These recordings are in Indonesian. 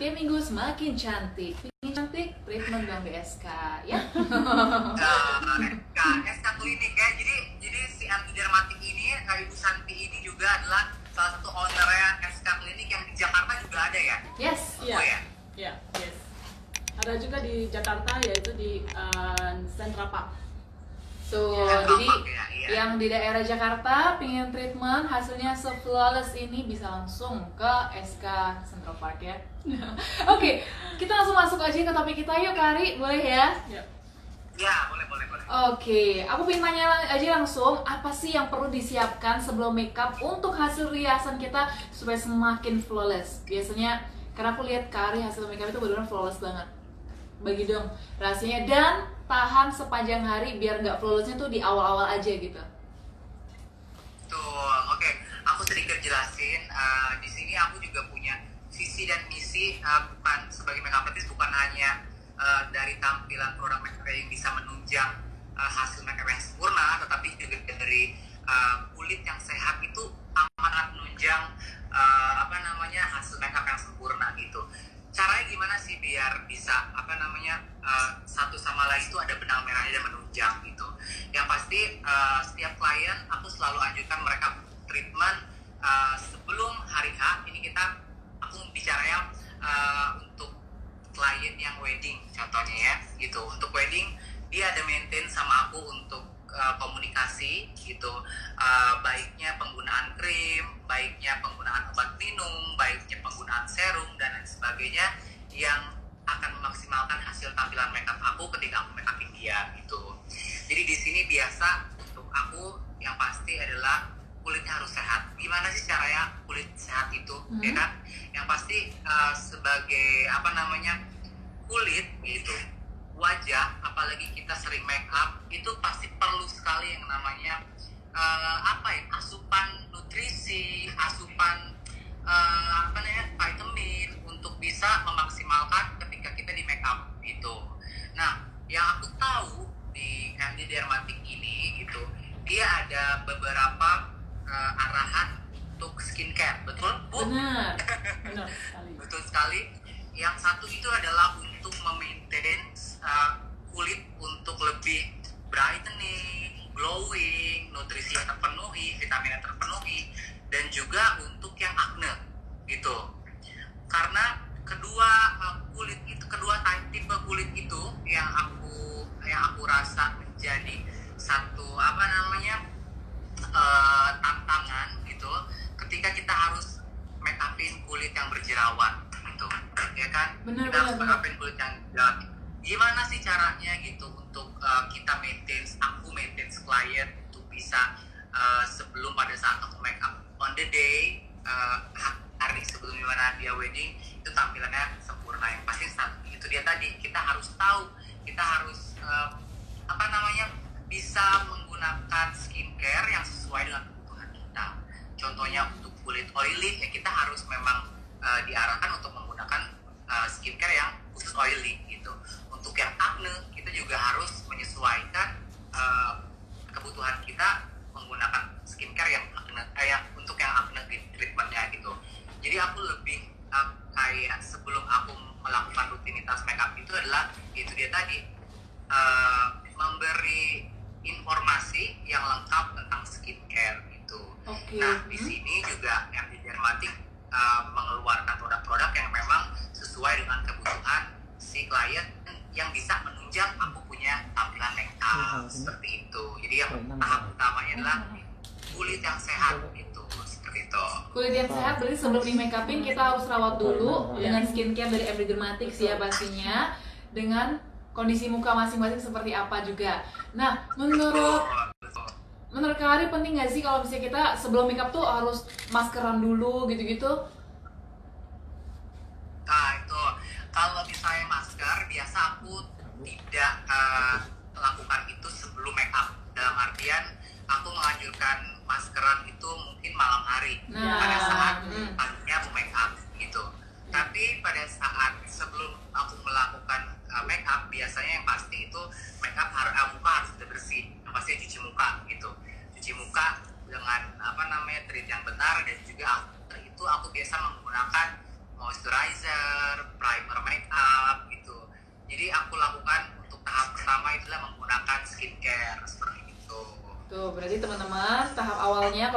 tiap minggu semakin cantik. Pingin cantik, treatment dong BSK ya. SK Klinik ya. Jadi si anti dermatik ini, Ibu Santi ini juga adalah salah satu ownernya SK Klinik yang di Jakarta juga ada ya? Yes. Oh ya? Iya, yes. Ada juga di Jakarta, yaitu di Sentra Park. Tuh, Ya, jadi ya, iya. yang di daerah Jakarta pingin treatment hasilnya se-flawless ini bisa langsung ke SK Central Park ya. Oke, kita langsung masuk aja ke topik kita yuk Kari, boleh ya? Ya, boleh. Oke, aku pengen tanya aja langsung, apa sih yang perlu disiapkan sebelum makeup untuk hasil riasan kita supaya semakin flawless? Biasanya, karena aku lihat Kari hasil makeup itu benar-benar flawless banget. Bagi dong rahasianya dan tahan sepanjang hari biar nggak flawlessnya tuh di awal-awal aja gitu. Tuh, oke. Aku sedikit jelasin. Di sini aku juga punya visi dan misi, bukan sebagai makeup artist, bukan hanya dari tampilan produk makeup yang bisa menunjang hasil makeup yang sempurna, tetapi juga dari kulit yang sehat itu amanat menunjang hasil makeup yang sempurna gitu. Caranya gimana sih biar bisa satu sama lain itu ada benang merahnya dan menunjang gitu. Yang pasti setiap klien aku selalu anjurkan mereka treatment sebelum hari H. Ini aku bicaranya untuk klien yang wedding contohnya ya gitu. Untuk wedding dia ada maintain sama aku untuk komunikasi gitu, baiknya penggunaan krim, baiknya penggunaan obat minum, baiknya penggunaan serum dan lain sebagainya yang akan memaksimalkan hasil tampilan makeup aku ketika aku makeupin dia gitu. Jadi di sini biasa untuk aku yang pasti adalah kulitnya harus sehat. Gimana sih caranya kulit sehat itu, ya kan? Yang pasti sebagai kulit gitu, wajah, apalagi kita sering make up itu pasti perlu sekali yang namanya asupan nutrisi, asupan vitamin untuk bisa memaksimalkan ketika kita di make up gitu. Nah, yang aku tahu di MD Dermatik ini gitu, dia ada beberapa arahan untuk skincare, betul Bu? Benar. Benar sekali. Betul sekali. Yang satu itu adalah untuk memaintain kulit untuk lebih brightening, glowing, nutrisi yang terpenuhi, vitamin yang terpenuhi, dan juga untuk yang acne gitu. Karena kedua tipe kulit itu yang aku rasa menjadi satu tantangan gitu ketika kita harus make upin kulit yang berjerawat gitu, ya kan? Benar, Kita harus benar. make upin kulit yang berjerawat. Gimana sih caranya gitu untuk kita aku maintain klien untuk bisa sebelum pada saat aku make up on the day, hari sebelum dimana dia wedding itu tampilannya sempurna. Yang pasti itu dia tadi, kita harus tahu, kita harus bisa menggunakan skincare yang sesuai dengan kebutuhan kita. Contohnya untuk kulit oily ya kita harus memang diarahkan untuk menggunakan skincare yang khusus oily gitu. Untuk yang acne kita juga harus menyesuaikan kebutuhan kita menggunakan skincare yang untuk yang acne treatmentnya gitu. Jadi aku lebih kayak sebelum aku melakukan rutinitas makeup itu adalah itu dia tadi, memberi informasi yang lengkap tentang skincare gitu. Oke. Nah di sini juga MD Dermatik mengeluarkan produk-produk yang memang sesuai dengan kebutuhan si klien yang bisa menunjang aku punya tampilan makeup seperti itu. Jadi yang tahap utamanya adalah kulit yang sehat gitu, seperti itu. Kulit yang sehat berarti sebelum di make upin kita harus rawat dulu dengan skincare dari MD Dermatik sih ya pastinya, dengan kondisi muka masing-masing seperti apa juga. Nah, menurut Kak Ari penting nggak sih kalau misalnya kita sebelum make up tuh harus maskeran dulu gitu-gitu? Nah itu kalau misalnya masker biasa aku tidak lakukan itu sebelum make up. Dalam artian aku menganjurkan maskeran itu mungkin malam hari pada saat paginya aku make up gitu. Tapi pada saat sebelum aku melakukan make up biasanya yang pasti itu make up muka harus sudah bersih. Yang pasti cuci muka gitu. Cuci muka dengan treat yang benar, dan juga after itu aku biasa menggunakan moisturizer,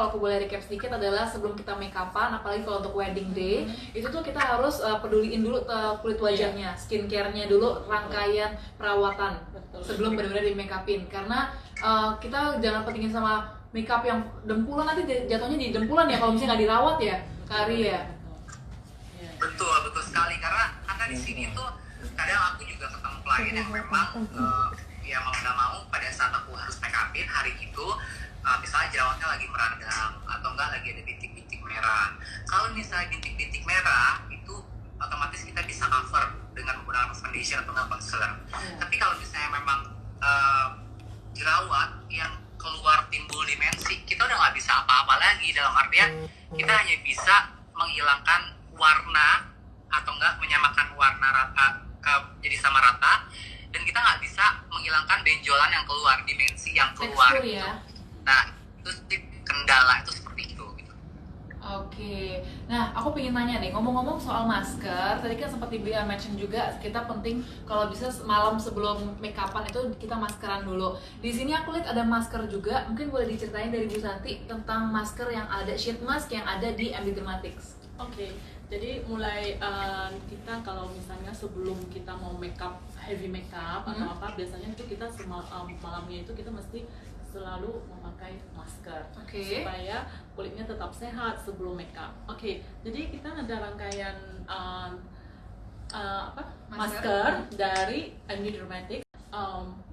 kalau aku boleh recap sedikit adalah sebelum kita make upan, apalagi kalau untuk wedding day, itu tuh kita harus peduliin dulu kulit wajahnya, skincare-nya dulu, rangkaian perawatan Betul. sebelum benar-benar di make upin. Karena kita jangan pentingin sama make up yang dempulan, nanti jatuhnya di dempulan ya kalau misalnya nggak dirawat ya, Kari ya. Iya. Betul, betul sekali. Karena di sini tuh kadang aku juga ketemu klien yang memang ya mau nggak mau pada saat aku harus make upin hari itu, misalnya jerawatnya lagi meradang atau enggak lagi ada bintik-bintik merah. Kalau misalnya bintik-bintik merah itu otomatis kita bisa cover dengan menggunakan foundation atau nggak concealer. Tapi kalau misalnya memang jerawat yang keluar timbul dimensi, kita udah nggak bisa apa-apa lagi. Dalam artian kita hanya bisa menghilangkan warna atau enggak menyamakan warna rata jadi sama rata, dan kita nggak bisa menghilangkan benjolan yang keluar, dimensi yang keluar. Tekstur ya. Nah, itu sih kendala itu seperti itu gitu. Oke, nah aku pengen nanya nih, ngomong-ngomong soal masker, tadi kan sempat mention juga kita penting kalau bisa malam sebelum make upan itu kita maskeran dulu. Di sini aku lihat ada masker juga, mungkin boleh diceritain dari Bu Santi tentang masker yang ada, sheet mask yang ada di MD Dermatics. Oke, jadi mulai kita kalau misalnya sebelum kita mau makeup, heavy makeup atau apa, biasanya itu kita malamnya itu kita mesti selalu memakai masker supaya kulitnya tetap sehat sebelum makeup. Oke, jadi kita ada rangkaian masker dari MD Dermatics.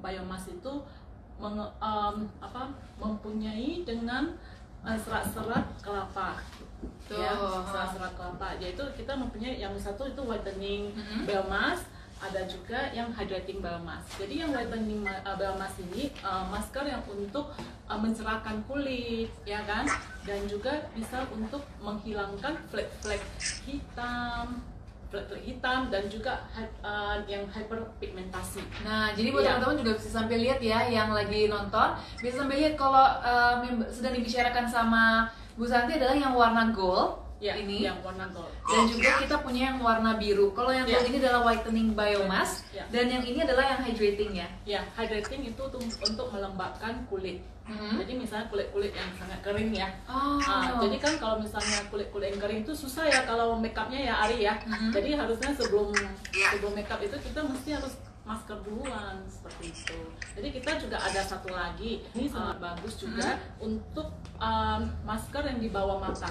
Biomask itu mempunyai dengan serat-serat kelapa. Ya, serat-serat kelapa. Yaitu kita mempunyai yang satu itu whitening biomask, ada juga yang hydrating biomask. Jadi yang whitening biomask ini masker yang untuk mencerahkan kulit, ya kan? Dan juga bisa untuk menghilangkan flek-flek hitam, dan juga yang hyperpigmentasi. Nah, jadi buat teman-teman juga bisa sambil lihat ya, yang lagi nonton bisa sambil lihat kalau sedang dibicarakan sama Bu Santi adalah yang warna gold. Ya, ini yang warna gold. Dan juga kita punya yang warna biru. Kalau yang gold ini adalah whitening biomask, dan yang ini adalah yang hydrating ya. Ya, hydrating itu untuk melembabkan kulit. Jadi misalnya kulit-kulit yang sangat kering ya. Jadi kan kalau misalnya kulit-kulit yang kering itu susah ya kalau makeupnya ya Ari ya. Jadi harusnya sebelum makeup itu kita mesti harus masker duluan seperti itu. Jadi kita juga ada satu lagi, ini sangat bagus juga untuk masker yang di bawah mata.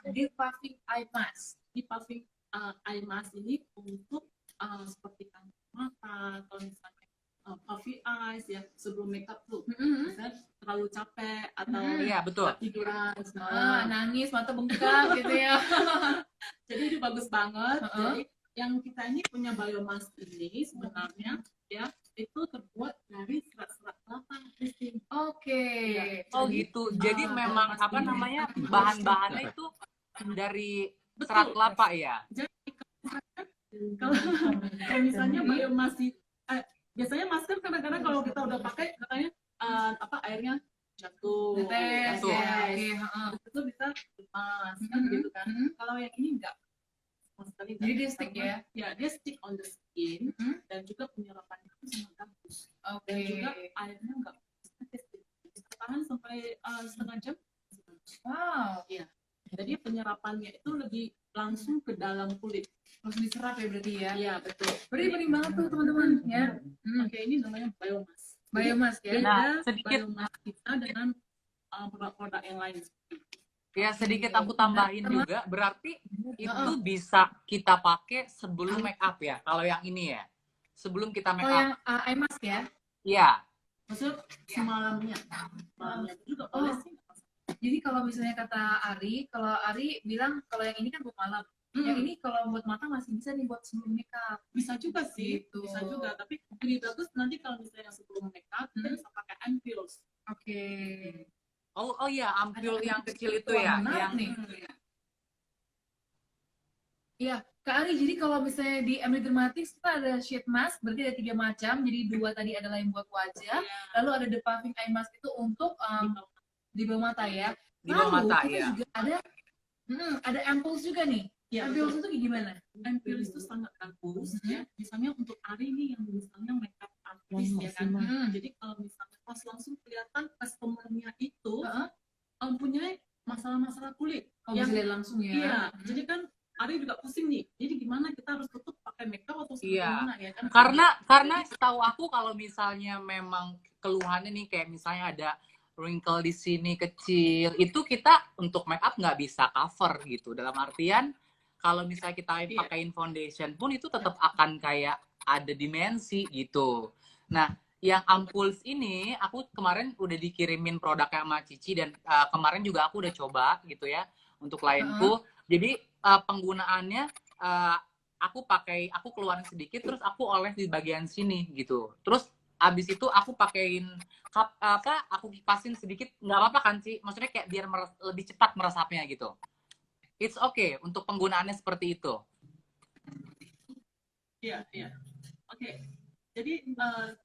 Di puffing eye mask. Di puffing eye mask ini untuk seperti kanker mata, kalau misalnya puffy eyes ya sebelum makeup tuh, misalnya terlalu capek atau betul. tiduran, nangis, mata bengkak gitu ya. Jadi itu bagus banget. Jadi yang kita ini punya biomask ini sebenarnya ya itu terbuat dari serat-serat kelapa. Oke. Oh gitu. Jadi memang bahan-bahannya itu dari serat kelapa ya. Jadi kalau misalnya biomask biasanya masker kadang-kadang kalau kita udah pakai katanya airnya jatuh, itu bisa lepas kan gitu kan. Kalau yang ini enggak sama sekali. Jadi dia stick ya? Ya, dia stick on the skin dan juga penyerapannya itu sangat bagus. Dan juga airnya enggak bisa tahan sampai setengah jam. Wow. Iya. Jadi penyerapannya itu lebih langsung ke dalam kulit. Langsung diserap ya berarti ya? Iya, betul. Berarti penting banget tuh teman-teman ya. Oke, ini namanya biomask. Biomask ya. Nah, sedikit biomask kita dengan produk-produk yang lain. Ya, sedikit aku tambahin juga, berarti itu bisa kita pakai sebelum make up ya. Kalau yang ini ya. Sebelum kita make Kalau up. yang eye mask ya? Iya. Maksudnya semalamnya. Semalamnya juga boleh sih. Jadi kalau misalnya kata Ari, kalau Ari bilang kalau yang ini kan buat malam, yang ini kalau buat mata masih bisa nih buat sebelum makeup. Bisa juga sih, Gitu. bisa juga. Tapi lebih bagus nanti kalau misalnya sebelum makeup kita bisa pakai ampules. Oke. Oh iya, ampul yang kecil itu ya. Menarik nih. Iya, Kak Ari, jadi kalau misalnya di MD Dermatics kita ada sheet mask, berarti ada 3 macam. Jadi 2 tadi adalah yang buat wajah, lalu ada the puffing eye mask itu untuk di bawah mata ya. Di bawah Lalu mata kita ya. juga ada ampules juga nih. Ya, Ampules itu kayak gimana? ampules itu sangat bagus ya. Misalnya untuk Ari nih yang misalnya makeup artist ya kan. Jadi kalau misalnya pas langsung kelihatan customer-nya itu mempunyai dilihat langsung ya. Iya, jadi kan Ari juga pusing nih. Jadi gimana kita harus tutup pakai makeup atau gimana ya kan? Karena setahu aku kalau misalnya memang keluhannya nih kayak misalnya ada wrinkle di sini kecil, itu kita untuk make up nggak bisa cover gitu. Dalam artian kalau misalnya kita pakaiin foundation pun itu tetap akan kayak ada dimensi gitu. Nah, yang Ampuls ini aku kemarin udah dikirimin produknya sama Cici dan kemarin juga aku udah coba gitu ya untuk klienku. Jadi penggunaannya aku keluarin sedikit terus aku oles di bagian sini gitu. Terus abis itu aku pakein aku kipasin sedikit, nggak apa-apa kan sih? Maksudnya kayak biar lebih cepat meresapnya gitu. It's okay untuk penggunaannya seperti itu. Iya. Oke. Jadi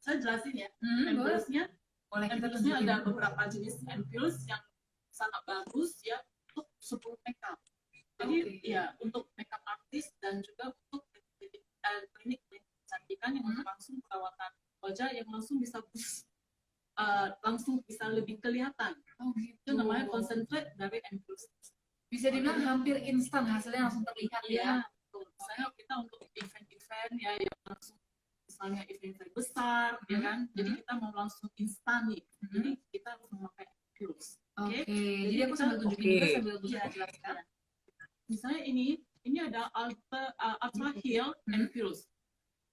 saya jelasin ya. Ampulsnya ada beberapa jenis ampuls yang sangat bagus ya untuk 10 makeup. Jadi ya untuk makeup artis dan juga untuk klinik kecantikan yang langsung perawatan wajah yang langsung bisa langsung bisa lebih kelihatan. Itu namanya concentrate dari ampuls. Bisa dibilang hampir instan hasilnya langsung terlihat ya. Misalnya kita untuk event-event ya yang langsung misalnya event besar ya kan. Jadi kita mau langsung instan nih. Jadi kita harus memakai ampuls. Oke. Jadi aku sambil tunjukin juga sambil jelaskan. Misalnya ini ada Ultra Heal Ampuls.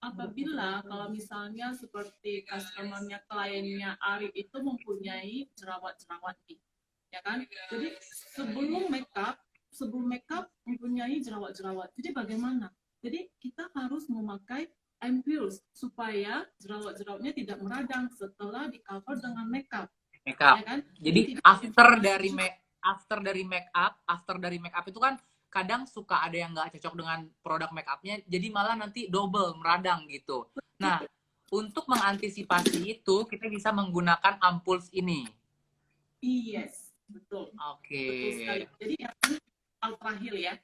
Apabila kalau misalnya seperti customer-nya, kliennya Ari itu mempunyai jerawat-jerawat nih, ya kan? Jadi sebelum makeup mempunyai jerawat-jerawat. Jadi bagaimana? Jadi kita harus memakai ampuls supaya jerawat-jerawatnya tidak meradang setelah di cover dengan makeup. Ya kan? Jadi after dari makeup itu kan kadang suka ada yang nggak cocok dengan produk make upnya, jadi malah nanti double meradang gitu. Nah, untuk mengantisipasi itu kita bisa menggunakan ampuls ini. Yes, betul. Oke. Betul sekali. Jadi yang ini Ultra Heal ya.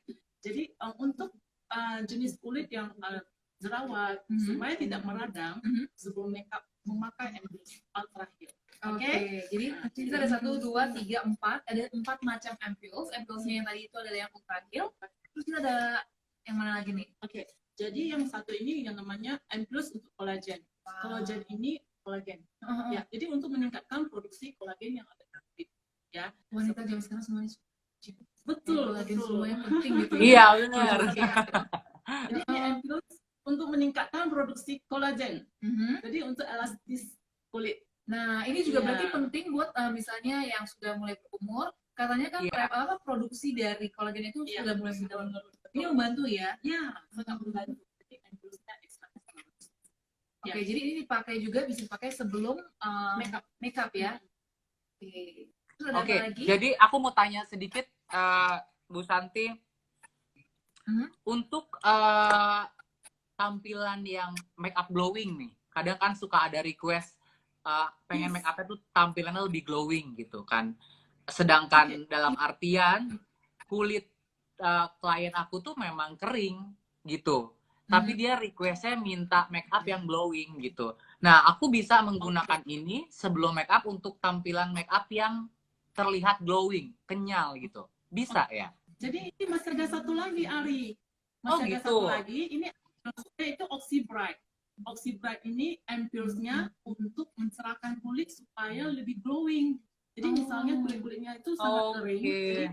Jadi untuk jenis kulit yang jerawat supaya tidak meradang sebelum makeup memakai ampuls Ultra Heal. Oke, jadi kita ada 1, 2, 3, 4. Ada 4 macam ampuls. Ampulsnya yang tadi itu adalah yang Ultra Heal. Terus kita ada yang mana lagi nih? Oke, jadi yang satu ini yang namanya ampuls untuk kolagen. Kolagen ini kolagen. Ya, jadi untuk meningkatkan produksi kolagen yang ada di kulit. Ya, wanita zaman sekarang semuanya betul. Semuanya penting gitu. Iya, benar. Jadi ampuls untuk meningkatkan produksi kolagen. Jadi untuk elastis kulit. Nah, ini juga berarti penting buat misalnya yang sudah mulai berumur, katanya kan produksi dari kolagen itu sudah mulai menurun. Ini membantu ya? Ya, sangat membantu. Jadi ampulusnya ekstra. Oke, jadi ini dipakai juga bisa dipakai sebelum makeup ya? Oke, jadi aku mau tanya sedikit, Bu Santi, untuk tampilan yang makeup glowing nih, kadang kan suka ada request pengen make up-nya tuh tampilannya lebih glowing gitu kan. Sedangkan dalam artian kulit klien aku tuh memang kering gitu. Tapi dia requestnya minta make up yang glowing gitu. Nah, aku bisa menggunakan ini sebelum make up untuk tampilan make up yang terlihat glowing, kenyal gitu. Bisa ya? Jadi ini masih ada satu lagi, Ari. Masih ada satu lagi. Ini itu Oxy Bright. Oxy Bright ini ampulsnya untuk mencerahkan kulit supaya lebih glowing. Jadi misalnya kulit-kulitnya itu sangat kering, jadi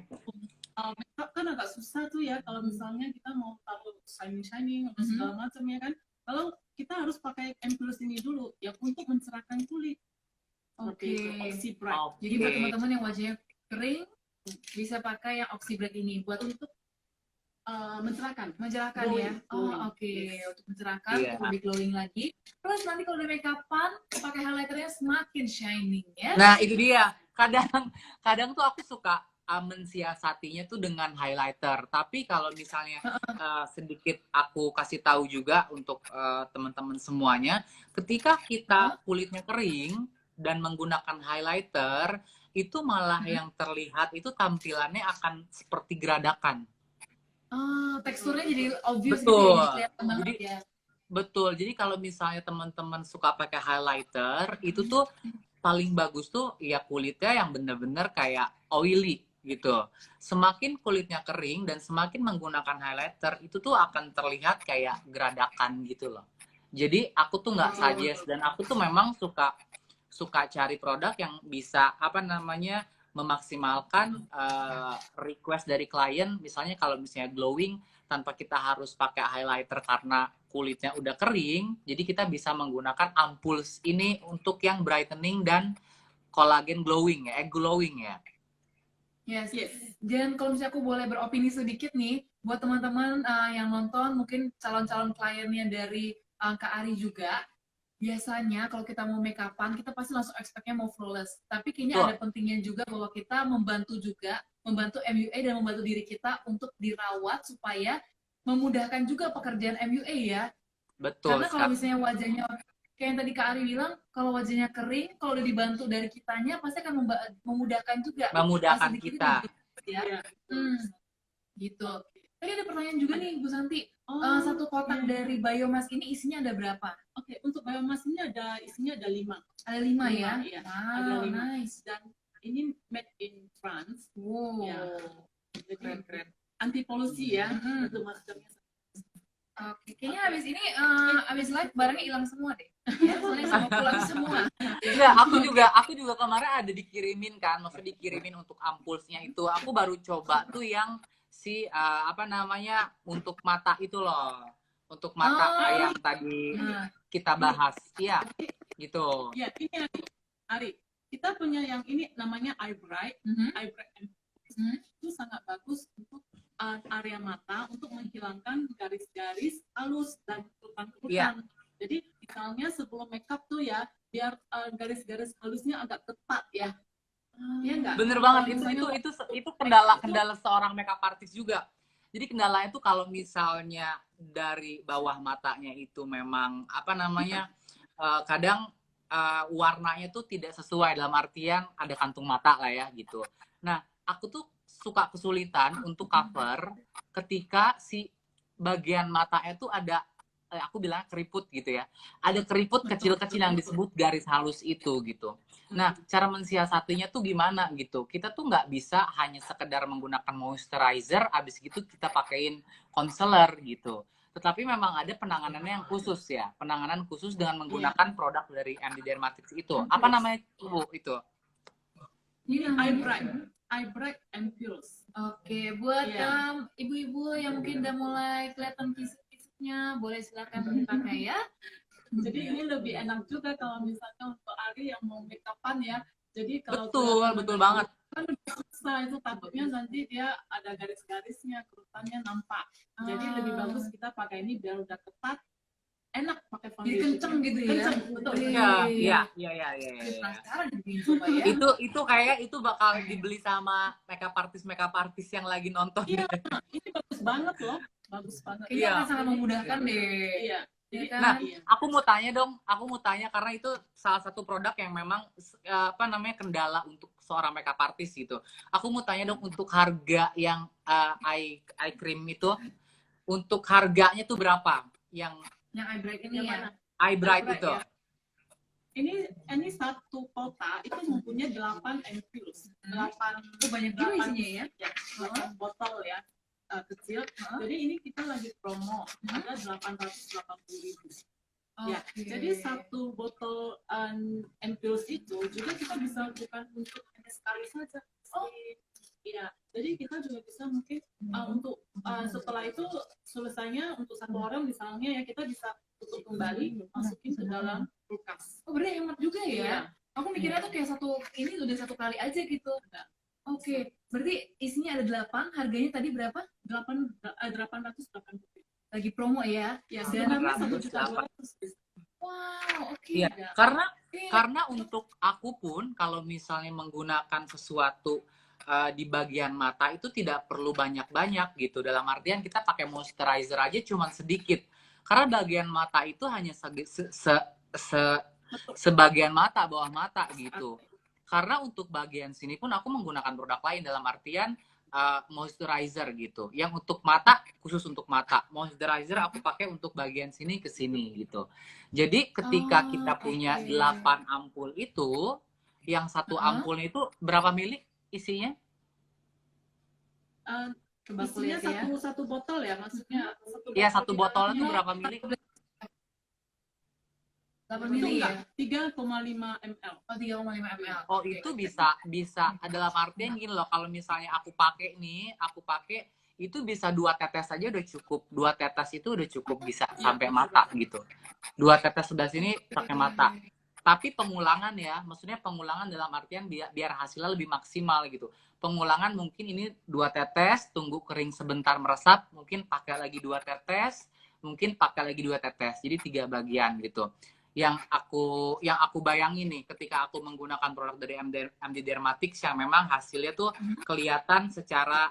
makeup kan agak susah tuh ya kalau misalnya kita mau taruh shining atau segala macam ya kan. Kalau kita harus pakai ampuls ini dulu ya untuk mencerahkan kulit. Oxy Bright. Jadi buat teman-teman yang wajahnya kering bisa pakai yang Oxy Bright ini buat untuk mencerahkan ya. Untuk mencerahkan, untuk lebih glowing lagi. Terus nanti kalau udah make up-an, pakai highlighternya semakin shining ya. Nah, itu dia. Kadang tuh aku suka mensiasatinya tuh dengan highlighter. Tapi kalau misalnya sedikit aku kasih tahu juga untuk teman-teman semuanya, ketika kita kulitnya kering dan menggunakan highlighter, itu malah yang terlihat itu tampilannya akan seperti geradakan. Teksturnya jadi obvious betul. Gitu ya. Betul. Jadi kalau misalnya teman-teman suka pakai highlighter, itu tuh paling bagus tuh ya kulitnya yang bener-bener kayak oily gitu. Semakin kulitnya kering dan semakin menggunakan highlighter, itu tuh akan terlihat kayak geradakan gitu loh. Jadi aku tuh nggak suggest, dan aku tuh memang suka cari produk yang bisa apa namanya memaksimalkan request dari klien. Misalnya kalau misalnya glowing tanpa kita harus pakai highlighter karena kulitnya udah kering, jadi kita bisa menggunakan ampuls ini untuk yang brightening dan collagen glowing ya, glowing ya. Yes. Dan kalau misalnya aku boleh beropini sedikit nih, buat teman-teman yang nonton, mungkin calon-calon kliennya dari Kak Ari juga, biasanya kalau kita mau make upan, kita pasti langsung expect-nya mau flawless. Tapi kayaknya ada pentingnya juga bahwa kita membantu MUA dan membantu diri kita untuk dirawat supaya memudahkan juga pekerjaan MUA ya. Betul. Karena kalau misalnya wajahnya kayak yang tadi Kak Ari bilang, kalau wajahnya kering, kalau udah dibantu dari kitanya, pasti akan memudahkan juga. Memudahkan kita. Ya. Gitu. Tadi ada pertanyaan juga nih, Bu Santi. Satu kotak dari biomass ini isinya ada berapa? Oke, untuk biomass ini isinya ada 5. Ada 5 ya? Iya. Wow, Ada 5. nice. Dan ini made in France. Wow. Ya. Jadi keren. Anti polusi ya. Untuk maskernya. Oke, kayaknya abis live barangnya hilang semua deh. Ya, soalnya sama pulang semua. Enggak, aku juga kemarin ada dikirimin kan, maksudnya dikirimin untuk ampulsnya itu. Aku baru coba tuh yang apa namanya untuk mata itu loh. Untuk mata yang tadi kita bahas. Iya, gitu. Iya, ini Ari. Kita punya yang ini namanya Eye Bright. Eye Bright itu sangat bagus untuk area mata untuk menghilangkan garis-garis halus dan kerutan-kerutan. Jadi misalnya sebelum makeup tuh ya biar garis-garis halusnya agak ketat ya. Iya enggak? Bener banget, itu kendala seorang makeup artist juga. Jadi kendalanya tuh kalau misalnya dari bawah matanya itu memang apa namanya kadang warnanya tuh tidak sesuai, dalam artian ada kantung mata lah ya gitu. Nah, aku tuh suka kesulitan untuk cover ketika si bagian matanya tuh ada aku bilang keriput gitu ya. Ada keriput kecil-kecil yang disebut garis halus itu gitu. Nah, cara mensiasatinya tuh gimana gitu. Kita tuh nggak bisa hanya sekedar menggunakan moisturizer, abis gitu kita pakein concealer gitu. Tetapi memang ada penanganannya yang khusus ya. Penanganan khusus dengan menggunakan produk dari MD Dermatics itu. Apa namanya Bu itu? Ini Eye Bright and Pulse. Oke, buat ibu-ibu yang mungkin udah mulai kelihatan kisik-kisiknya, boleh silakan dipakai ya. Jadi ini lebih enak juga kalau misalnya untuk Ari yang mau make upan ya. Jadi kalau betul banget. Kan udah susah itu, takutnya nanti dia ada garis-garisnya, kerutannya nampak. Jadi lebih bagus kita pakai ini biar udah ketat, enak pakai foundation. Jadi kenceng gitu ya. Kenceng, betul. Iya. Penasaran nih coba ya. Itu kayak itu bakal dibeli sama makeup artist yang lagi nonton. Iya, ini bagus banget loh. Bagus banget. Kayaknya akan sangat memudahkan deh. Iya. Nah, aku mau tanya karena itu salah satu produk yang memang apa namanya kendala untuk seorang makeup artist gitu. Aku mau tanya dong untuk harga yang eye cream itu, untuk harganya tuh berapa? Yang Eye Bright ini ya. Eye Bright itu. Ya. Ini satu kotak itu mempunyai 8 ampoules. 8 banyak juga isinya ya. 8 botol ya. Kecil. Jadi ini kita lagi promo. Ada 880.000. Ya, jadi satu botol ampoules itu juga kita bisa bukan untuk hanya sekali saja. Iya, jadi kita juga bisa mungkin untuk setelah itu selesainya untuk satu orang misalnya ya kita bisa tutup kembali, masukin ke dalam kulkas. Oh, berarti hemat juga ya? Iya. Aku mikirnya tuh kayak ini udah satu kali aja gitu. Oke, berarti isinya ada 8, harganya tadi berapa? 880. Lagi promo ya? Ya, sebenarnya 1.200.000. Wow, oke. Iya, karena untuk aku pun kalau misalnya menggunakan sesuatu di bagian mata itu tidak perlu banyak-banyak gitu. Dalam artian kita pakai moisturizer aja cuman sedikit. Karena bagian mata itu hanya sebagian mata, bawah mata gitu. Karena untuk bagian sini pun aku menggunakan produk lain, dalam artian moisturizer gitu. Yang untuk mata, khusus untuk mata. Moisturizer aku pakai untuk bagian sini ke sini gitu. Jadi ketika kita punya 8 ampul itu, yang satu ampulnya itu berapa mili isinya? Coba aku Isinya lihat ya. satu botol ya, maksudnya Iya, satu di botolnya tuh dalamnya berapa mili? 8 itu mili ya? enggak, 3,5 ml. Oh, 3,5 ml. Oh, Oke. itu bisa dalam artian gini loh, kalau misalnya aku pakai itu bisa 2 tetes aja udah cukup. 2 tetes itu udah cukup bisa sampai mata gitu. 2 tetes sebelah sini pakai mata. Tapi pengulangan ya, maksudnya pengulangan dalam artian biar hasilnya lebih maksimal gitu. Pengulangan mungkin ini 2 tetes, tunggu kering sebentar meresap, mungkin pakai lagi 2 tetes, mungkin pakai lagi 2 tetes. Jadi 3 bagian gitu. Yang aku bayangin nih ketika aku menggunakan produk dari MD Dermatics yang memang hasilnya tuh kelihatan secara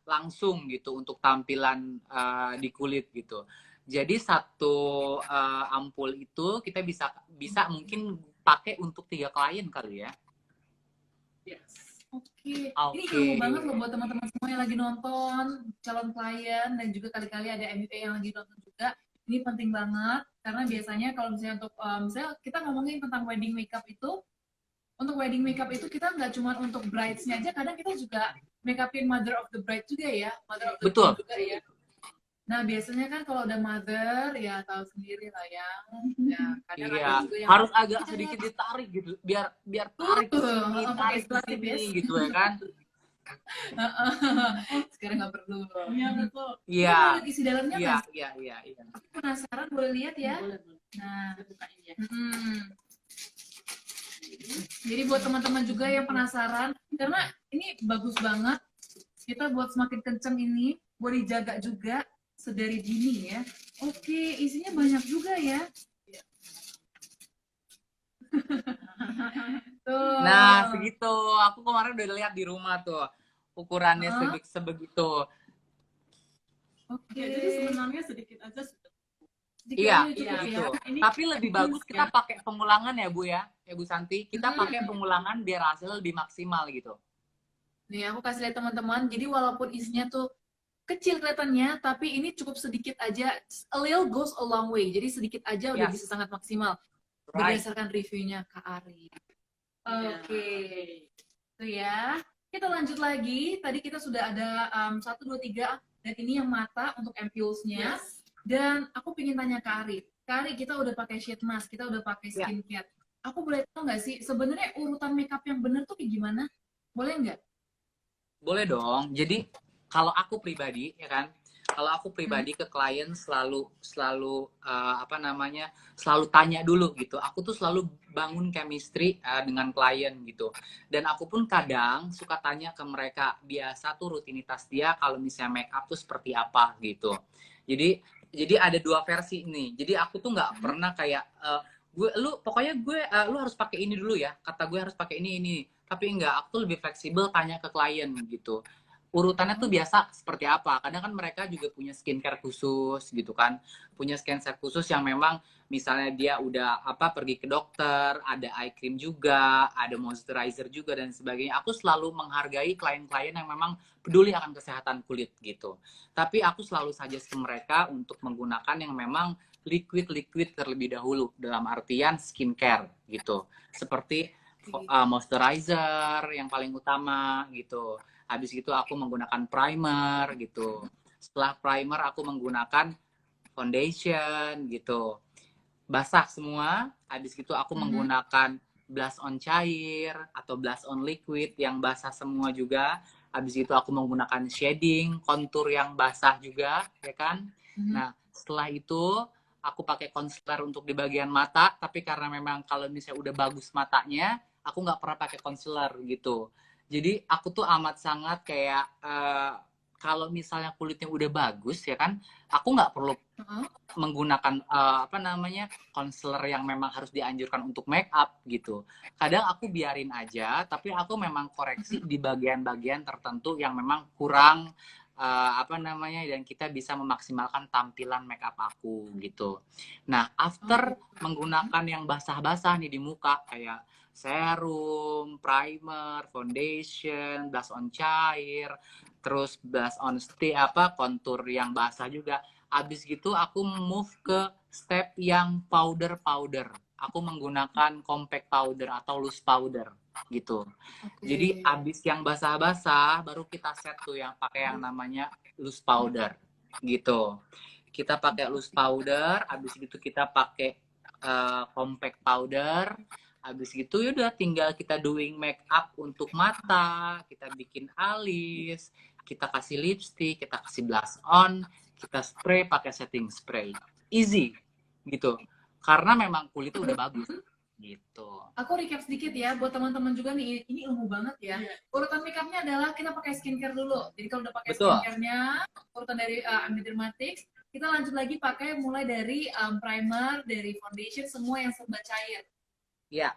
langsung gitu untuk tampilan di kulit gitu. Jadi satu ampul itu kita bisa mungkin pakai untuk 3 klien kali ya. Yes. Oke. Oke. Ini ilmu banget loh buat teman-teman semua yang lagi nonton, calon klien, dan juga kali-kali ada MUA yang lagi nonton juga. Ini penting banget, karena biasanya kalau misalnya untuk, misalnya kita ngomongin tentang wedding makeup itu, untuk wedding makeup itu kita nggak cuma untuk brides-nya aja, kadang kita juga make upin mother of the bride juga ya, mother of the Betul. groom juga ya. Nah, biasanya kan kalau udah mother, ya tahu sendiri lah ya. Ya kadang Iya, ada juga yang harus agak sedikit ditarik gitu, biar tarik ke sini, pakai tarik ke selotip ya. sini gitu ya kan. Sekarang nggak perlu. Iya betul. Iya. Boleh lihat isi dalamnya Iya, Mas? iya. Aku penasaran, boleh lihat ya? Boleh. Nah, Saya bukain ya. Jadi buat teman-teman juga yang penasaran, karena ini bagus banget, kita buat semakin kenceng ini, boleh dijaga juga sedari dini ya. Oke, isinya banyak juga ya. Tuh. Nah, segitu. Aku kemarin udah lihat di rumah tuh. Ukurannya sebegitu. Oke. Ya, jadi sebenarnya sedikit aja sudah. Sedikit Iya, aja cukup gitu. ya. Ini Tapi lebih bagus kita ya. pakai pengulangan ya, Bu ya. Ya, Bu Santi. Kita pakai pengulangan biar hasilnya lebih maksimal gitu. Nih, aku kasih lihat teman-teman. Jadi walaupun isinya tuh kecil kelihatannya, tapi ini cukup sedikit aja. A little goes a long way. Jadi sedikit aja udah bisa sangat maksimal. Right. Berdasarkan reviewnya Kak Ari. Oke. Itu ya. Kita lanjut lagi. Tadi kita sudah ada 1, 2, 3. Dan ini yang mata untuk ampulsnya. Yes. Dan aku pengen tanya Kak Ari. Kak Ari, kita udah pakai sheet mask, kita udah pakai skincare. Aku boleh tahu nggak sih, sebenarnya urutan makeup yang bener tuh kayak gimana? Boleh nggak? Boleh dong. Jadi kalau aku pribadi ya kan, kalau aku pribadi ke klien selalu selalu tanya dulu gitu. Aku tuh selalu bangun chemistry dengan klien gitu. Dan aku pun kadang suka tanya ke mereka, biasa tuh rutinitas dia kalau misalnya make up tuh seperti apa gitu. Jadi ada 2 versi nih. Jadi aku tuh nggak pernah kayak lu harus pakai ini dulu ya. Kata gue harus pakai ini. Tapi enggak, aku tuh lebih fleksibel tanya ke klien gitu. Urutannya tuh biasa seperti apa. Kadang kan mereka juga punya skincare khusus gitu kan. Punya skincare khusus yang memang misalnya dia udah pergi ke dokter, ada eye cream juga, ada moisturizer juga dan sebagainya. Aku selalu menghargai klien-klien yang memang peduli akan kesehatan kulit gitu. Tapi aku selalu suggest ke mereka untuk menggunakan yang memang liquid terlebih dahulu dalam artian skincare gitu. Seperti moisturizer yang paling utama gitu. Habis itu aku menggunakan primer gitu. Setelah primer aku menggunakan foundation gitu. Basah semua. Habis itu aku menggunakan blush on cair atau blush on liquid yang basah semua juga. Habis itu aku menggunakan shading, kontur yang basah juga, ya kan? Nah, setelah itu aku pakai concealer untuk di bagian mata, tapi karena memang kalau misalnya udah bagus matanya, aku nggak pernah pakai concealer gitu. Jadi aku tuh amat sangat kayak kalau misalnya kulitnya udah bagus ya kan, aku nggak perlu menggunakan concealer yang memang harus dianjurkan untuk make up gitu. Kadang aku biarin aja, tapi aku memang koreksi di bagian-bagian tertentu yang memang kurang dan kita bisa memaksimalkan tampilan make up aku gitu. Nah, after menggunakan yang basah-basah nih di muka kayak serum, primer, foundation, blush on cair, terus blush on kontur yang basah juga. Abis gitu aku move ke step yang powder. aku menggunakan compact powder atau loose powder gitu. Jadi abis yang basah-basah baru kita set tuh yang pakai yang namanya loose powder gitu. Kita pakai loose powder, abis itu kita pakai compact powder. Habis gitu yaudah tinggal kita doing make up untuk mata, kita bikin alis, kita kasih lipstick, kita kasih blush on, kita spray pakai setting spray. Easy gitu. Karena memang kulitnya udah bagus gitu. Aku recap sedikit ya buat teman-teman juga nih, ini ilmu banget ya. Urutan makeupnya adalah kita pakai skincare dulu. Jadi kalau udah pakai skincare-nya, urutan dari Ambi Dermatics, kita lanjut lagi pakai mulai dari primer, dari foundation, semua yang serba cair. Iya.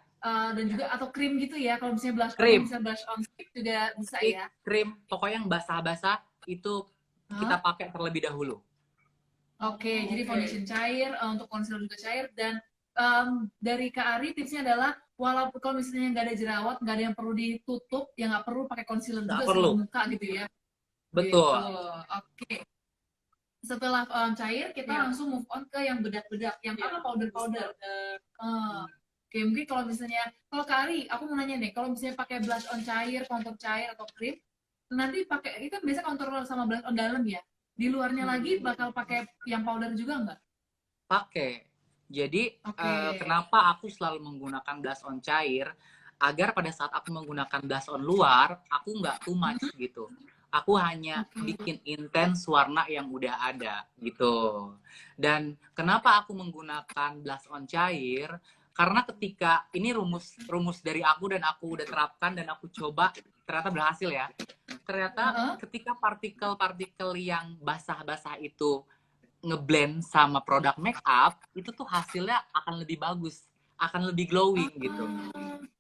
Dan juga atau krim gitu ya, kalau misalnya blush on, misalnya blush on stick juga bisa ya. Krim, pokoknya yang basah-basah itu kita pakai terlebih dahulu. Oke, jadi foundation cair, untuk concealer juga cair, dan dari Kak Ari tipsnya adalah walaupun kalau misalnya nggak ada jerawat, nggak ada yang perlu ditutup, ya nggak perlu pakai concealer juga sebelum muka gitu ya. Betul. Gitu. Oke. Setelah cair, kita langsung move on ke yang bedak-bedak, yang apa powder-powder. Oke, mungkin kalau misalnya, kalau Kak Ari, aku mau nanya nih, kalau misalnya pakai blush on cair, contour cair atau krim, nanti pakai itu kan biasa contour sama blush on dalam ya. Di luarnya lagi bakal pakai yang powder juga nggak? Pakai. Jadi kenapa aku selalu menggunakan blush on cair agar pada saat aku menggunakan blush on luar, aku nggak too much gitu. Aku hanya bikin intens warna yang udah ada gitu. Dan kenapa aku menggunakan blush on cair? Karena ketika ini rumus dari aku dan aku udah terapkan dan aku coba ternyata berhasil ya. Ternyata ketika partikel-partikel yang basah-basah itu ngeblend sama produk make up, itu tuh hasilnya akan lebih bagus, akan lebih glowing gitu.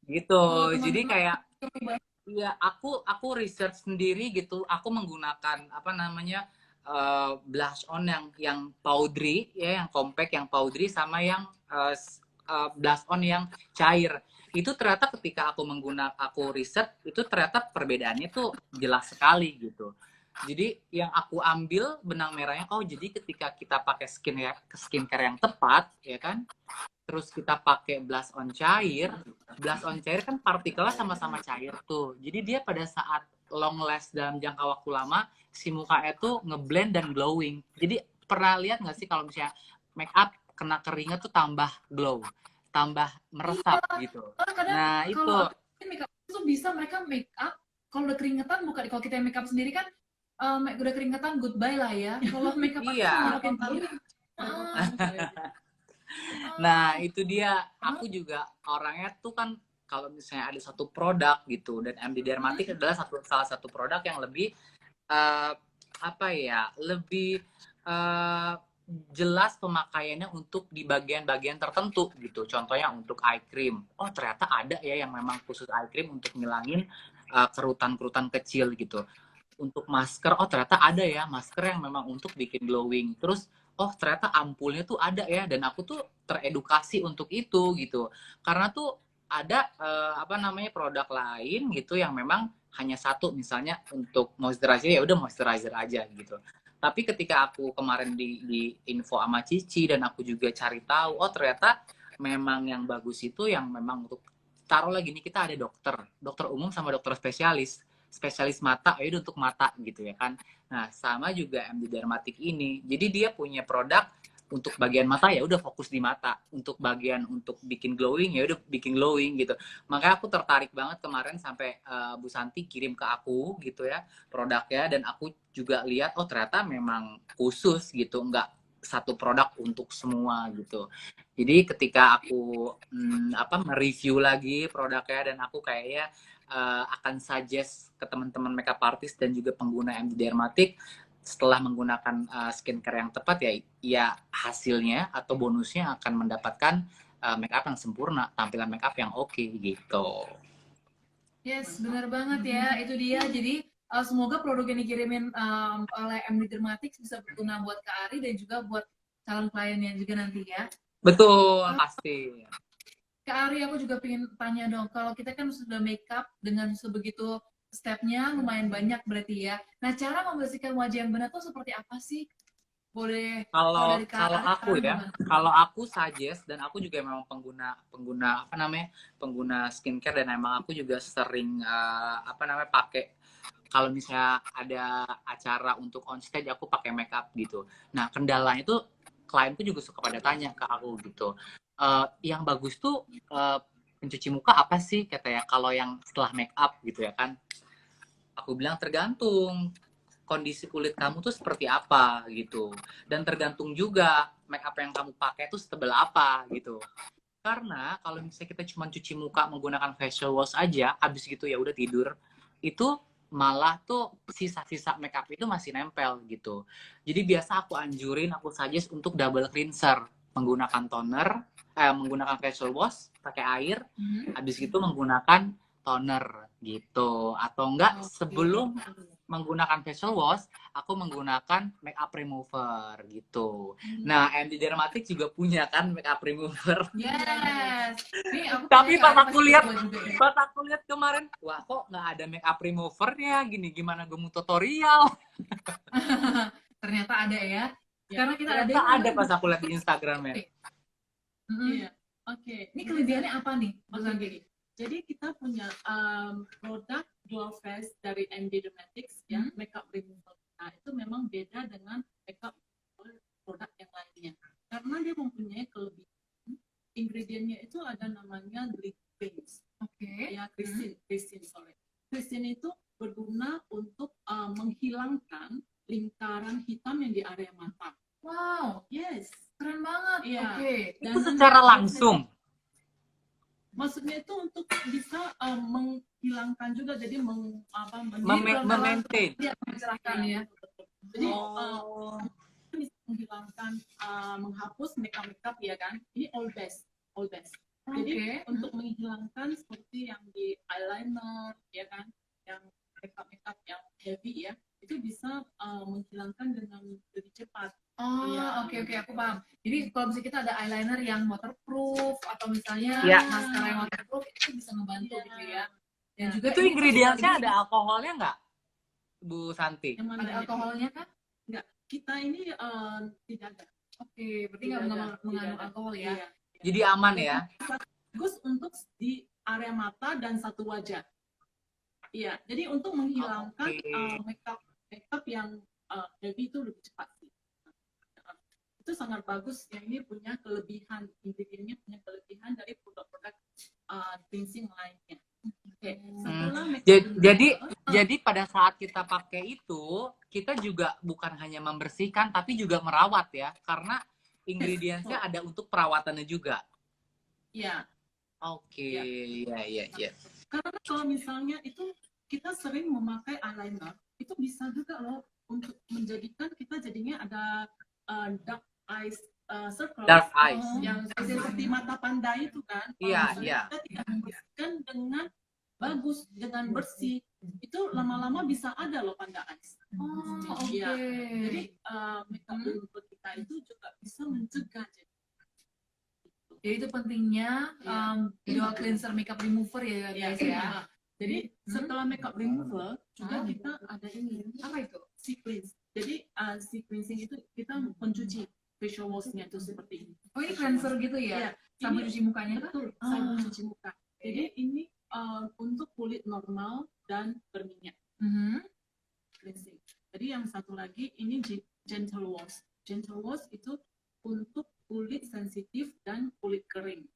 Gitu. Jadi kayak ya aku research sendiri gitu. Aku menggunakan apa namanya blush on yang powdery ya, yang compact, yang powdery sama yang blush on yang cair. Itu ternyata ketika aku riset itu ternyata perbedaannya tuh jelas sekali gitu. Jadi yang aku ambil benang merahnya, jadi ketika kita pakai skincare yang tepat ya kan, terus kita pakai blush on cair kan partikelnya sama-sama cair tuh. Jadi dia pada saat long last dalam jangka waktu lama, si mukanya tuh ngeblend dan glowing. Jadi pernah lihat nggak sih kalau misalnya make up kena keringat tuh tambah glow, tambah meresap gitu. Nah itu kalau make up itu bisa mereka make up kalau udah keringetan, bukan kalau kita make up sendiri kan udah keringetan goodbye lah ya. Kalau make up makin Nah itu dia, aku juga orangnya tuh kan kalau misalnya ada satu produk gitu, dan MD Dermatic adalah salah satu produk yang lebih lebih jelas pemakaiannya untuk di bagian-bagian tertentu gitu. Contohnya untuk eye cream, ternyata ada ya yang memang khusus eye cream untuk ngilangin kerutan-kerutan kecil gitu. Untuk masker, ternyata ada ya masker yang memang untuk bikin glowing. Terus ternyata ampulnya tuh ada ya, dan aku tuh teredukasi untuk itu gitu. Karena tuh ada produk lain gitu yang memang hanya satu, misalnya untuk moisturizer ya udah moisturizer aja gitu. Tapi ketika aku kemarin di info sama Cici dan aku juga cari tahu, ternyata memang yang bagus itu yang memang untuk taruh lagi nih, kita ada dokter umum sama dokter spesialis mata, yaudah untuk mata gitu ya kan. Nah sama juga MD Dermatic ini, jadi dia punya produk untuk bagian mata ya udah fokus di mata, untuk bagian untuk bikin glowing ya udah bikin glowing gitu. Makanya aku tertarik banget kemarin sampai Bu Santi kirim ke aku gitu ya produknya, dan aku juga lihat ternyata memang khusus gitu, nggak satu produk untuk semua gitu. Jadi ketika aku mereview lagi produknya, dan aku kayaknya akan suggest ke teman-teman makeup artist dan juga pengguna MD Dermatic, setelah menggunakan skincare yang tepat ya hasilnya atau bonusnya akan mendapatkan makeup yang sempurna, tampilan makeup yang oke gitu. Yes, benar banget ya, itu dia. Jadi semoga produk yang dikirimin oleh MD Dermatics bisa berguna buat Kak Ari dan juga buat calon kliennya juga nanti ya. Betul, pasti. Kak Ari, aku juga pengen tanya dong, kalau kita kan sudah makeup dengan sebegitu stepnya lumayan banyak berarti ya. Nah, cara membersihkan wajah yang benar tuh seperti apa sih? Boleh. Kalau dari Kak kalau Arif, aku Kak ya, gimana? kalau aku suggest dan aku juga memang pengguna pengguna apa namanya pengguna skincare dan emang aku juga sering apa namanya pakai kalau misalnya ada acara untuk on stage aku pakai makeup gitu. Nah kendalanya itu klienku juga suka pada tanya ke aku gitu. Yang bagus tuh pencuci muka apa sih kata ya kalau yang setelah makeup gitu ya kan? Aku bilang tergantung kondisi kulit kamu tuh seperti apa gitu dan tergantung juga make up yang kamu pakai tuh setebal apa gitu karena kalau misalnya kita cuma cuci muka menggunakan facial wash aja abis gitu ya udah tidur itu malah tuh sisa-sisa make up itu masih nempel gitu jadi biasa aku anjurin aku suggest untuk double cleanser menggunakan toner menggunakan facial wash pakai air habis itu menggunakan toner gitu atau enggak sebelum menggunakan facial wash, aku menggunakan makeup remover gitu. Nah, MD Dermatic juga punya kan makeup remover. Yes. Nih aku Tapi percaya pas Kak Arif aku pasti lihat, coba juga ya. pas aku lihat kemarin, wah kok nggak ada makeup removernya gini, gimana gue mau tutorial? Ternyata ada ya. Karena kita Ternyata ada pas aku lihat di Instagramnya. Iya, oke. Ini kelebihannya apa nih? Oke. Jadi kita punya produk dual face dari MD Dermatics ya, makeup remover. Nah, itu memang beda dengan makeup produk yang lainnya. Karena dia mempunyai kelebihan, ingredientnya itu ada namanya glycerins. Oke. Ya, glycerin itu berguna untuk menghilangkan lingkaran hitam yang di area mata. Wow, Yes. keren banget. Iya. Oke. Itu secara langsung. Maksudnya itu untuk bisa menghilangkan juga, jadi Memaintain. Dia mencerahkan ya. Jadi bisa menghilangkan, menghapus makeup ya kan. Ini all base. Jadi untuk menghilangkan seperti yang di eyeliner ya kan, yang makeup yang heavy ya, itu bisa menghilangkan dengan lebih cepat. Oh, oke, aku paham. Jadi kalau misalnya kita ada eyeliner yang waterproof atau misalnya Ya. maskara yang waterproof itu bisa ngebantu gitu ya. Dan juga Itu ini ingredientsnya ini ada alkoholnya nggak, Bu Santi? Yang mana ada alkoholnya kan? Enggak, kita ini tidak ada. Oke, berarti nggak mengandung alkohol ya. Iya. Jadi aman ya? Bagus untuk di area mata dan satu wajah. Iya, jadi untuk menghilangkan makeup yang heavy itu lebih cepat sih. Itu sangat bagus. Yang ini punya kelebihan, ingredientnya punya kelebihan dari produk-produk cleansing lainnya. Oke, setelah jadi pada saat kita pakai itu kita juga bukan hanya membersihkan tapi juga merawat ya karena ingredientsnya ada untuk perawatannya juga. Iya. Oke, iya. Karena kalau misalnya itu kita sering memakai eyeliner, itu bisa juga loh untuk menjadikan kita jadinya ada dark eyes circle. Dark eyes. Yang seperti mata panda itu kan. Iya. Kita tidak membersihkan dengan bagus, dengan bersih, itu lama-lama bisa ada loh panda eyes. Oh, oke. Iya. Jadi makeup remover kita itu juga bisa mencegah. Jadi itu pentingnya dual cleanser makeup remover ya guys ya. Jadi setelah makeup remover juga kita ada ini. Apa itu? Sea cleanse. Jadi sea cleansing itu kita mencuci facial wash-nya itu seperti ini. Oh, ini cleanser gitu ya? Iya. Sabun cuci mukanya kan? Betul, sabun cuci muka. Jadi ini untuk kulit normal dan berminyak. Cleansing. Jadi yang satu lagi ini gentle wash. Gentle wash itu untuk kulit sensitif dan kulit kering.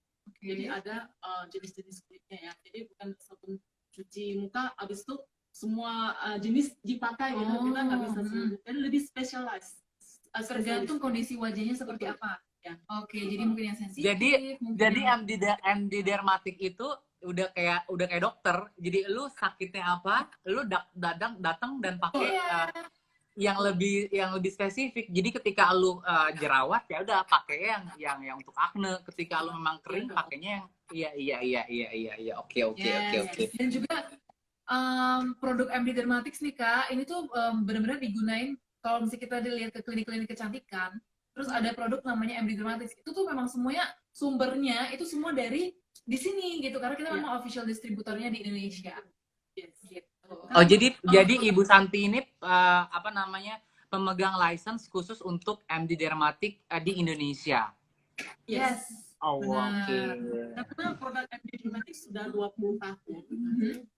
Jadi ada jenis-jenis kulitnya ya. Jadi bukan sabun cuci muka habis itu semua jenis dipakai gitu. Kita nggak bisa seluruh. Jadi lebih specialized. Tergantung kondisi wajahnya seperti apa. Ya. Oke, jadi mungkin yang sensitif. Jadi MD Dermatic itu udah kayak dokter. Jadi lu sakitnya apa, lu datang dan pakai yang lebih spesifik. Jadi ketika lu jerawat ya udah pakai yang untuk acne. Ketika lu memang kering pakainya yang iya. Oke. Dan juga produk MD Dermatics nih Kak, ini tuh benar-benar digunain kalau misalnya kita dilihat ke klinik-klinik kecantikan. Terus ada produk namanya MD Dermatics. Itu tuh memang semuanya sumbernya itu semua dari di sini gitu karena kita memang official distributornya di Indonesia. Yes, gitu. Oh, jadi Ibu Santi ini apa namanya pemegang license khusus untuk MD Dermatic di Indonesia. Yes. Oh, Benar. oke. Karena produk MD Dermatic sudah 20 tahun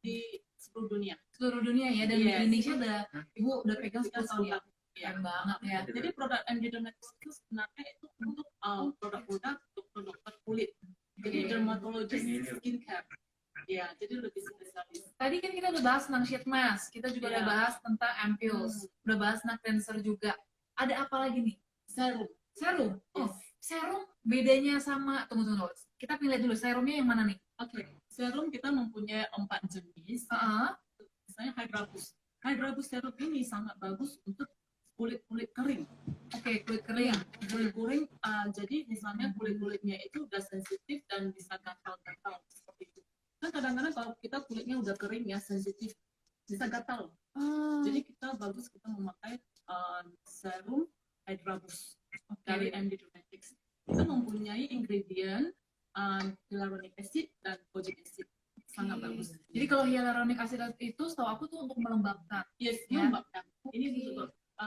di seluruh dunia. Seluruh dunia ya, dan di Yes. Indonesia Ibu udah pegang 10 tahun ya. Ya. Keren banget ya. Jadi produk MD Dermatic itu sebenarnya itu untuk produk-produk untuk dokter kulit. Jadi dermatologist skincare. Ya, jadi lebih spesialis. Tadi kan kita udah bahas tentang sheet mask, kita juga udah Iya. bahas tentang ampules, udah bahas tentang cleanser juga. Ada apa lagi nih? Serum. Serum. Oh, Yes. serum bedanya sama tunggu. Kita pilih dulu serumnya yang mana nih? Oke. Serum kita mempunyai 4 jenis. Misalnya Hydrabus. Hydrabus serum ini sangat bagus untuk kulit-kulit kering. Oke, kulit kering. Kulit kering, jadi misalnya kulit-kulitnya itu udah sensitif dan bisa gatal-gatal seperti itu. Kan kadang-kadang kalau kita kulitnya udah kering ya, sensitif, bisa gatal. Jadi kita bagus kita memakai serum Hydrabus dari MD Dermatics. Itu mempunyai ingredient hyaluronic acid dan kojic acid. Sangat bagus. Jadi kalau hyaluronic acid itu setahu aku tuh untuk melembabkan. Yes, Ya. melembabkan. Ini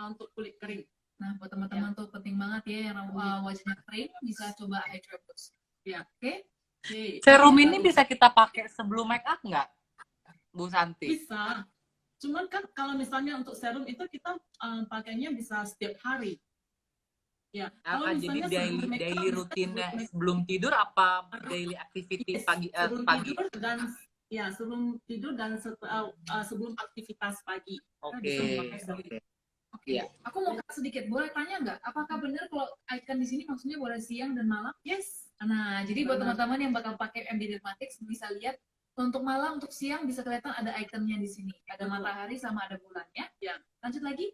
untuk kulit kering. Nah, buat teman-teman tuh penting banget ya yang wajahnya kering bisa coba Hydrabus. Ya. Oke? Serum ini bisa kita pakai sebelum make up nggak, Bu Santi? Bisa. Cuman kan kalau misalnya untuk serum itu kita pakainya bisa setiap hari. Ya. Kalau Jadi misalnya sebelum make up, daily rutinnya sebelum tidur apa daily activity Yes, pagi sebelum pagi? tidur dan sebelum tidur dan sebelum aktivitas pagi. Kita Oke. bisa memakai serum. Oke. Iya. Aku mau sedikit boleh tanya nggak? Apakah benar kalau icon di sini maksudnya boleh siang dan malam? Yes. Nah, jadi buat Benar. teman-teman yang bakal pakai MD Dermatics bisa lihat untuk malam, untuk siang bisa kelihatan ada ikonnya di sini. Ada Betul. matahari sama ada bulan ya. Ya. Lanjut lagi.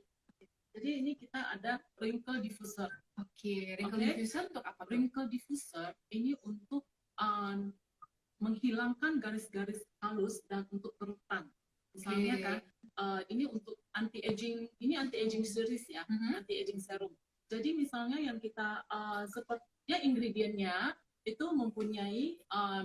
Jadi ini kita ada wrinkle diffuser. Oke, wrinkle Oke. diffuser untuk apa? Wrinkle diffuser ini untuk menghilangkan garis-garis halus dan untuk kerutan. Misalnya Oke. kan ini untuk anti aging, ini anti aging series ya, anti aging serum. Jadi misalnya yang kita sepertinya ingredientnya itu mempunyai